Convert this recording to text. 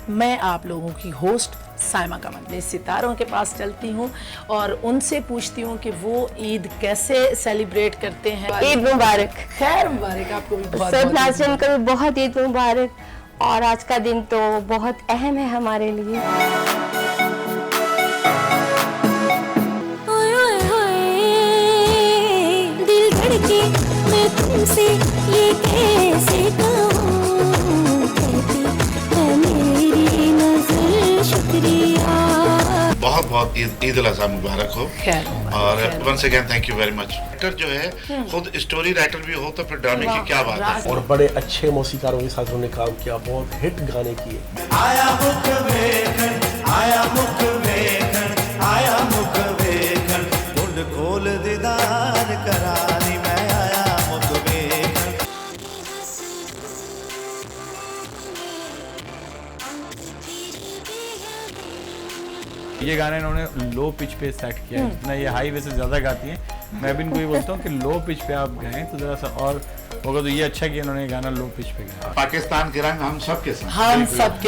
मैं आप लोगों की होस्ट साइमा कमल मैं सितारों के पास चलती हूँ और उनसे पूछती हूँ कि वो ईद कैसे सेलिब्रेट करते हैं। ईद मुबारक। खैर मुबारक आपको भी बहुत सब नाज़रीन को भी बहुत ईद मुबारक। और आज का दिन तो बहुत अहम है हमारे लिए। दिल धड़के मैं तुमसे ये कैसे कहूँ, कहती है मेरी नज़र शुक्रिया। बहुत बहुत ईद उल अज़हा मुबारक हो। खैर और once again thank you very much. Writer जो है खुद स्टोरी राइटर भी हो तो फिर ड्रामे की क्या बात है। और बड़े अच्छे मौसीकारों के साथ उन्होंने काम किया, बहुत हिट गाने किए। आया मुख वेखण, आया मुख वेखण, आया मुख वेखण, मुंड खोल दीदार करानी मैं आया मुख वेखण। ये गाना इन्होंने लो पिच पे सेट किया है, जितना ये हाई वे से ज़्यादा गाती हैं। मैं भी इनको ये बोलता हूँ कि लो पिच पे आप गाएं तो ज़रा सा और होगा। तो ये अच्छा कि इन्होंने गाना लो पिच पे गाया। पाकिस्तान के रंग हम सब के साथ हम सब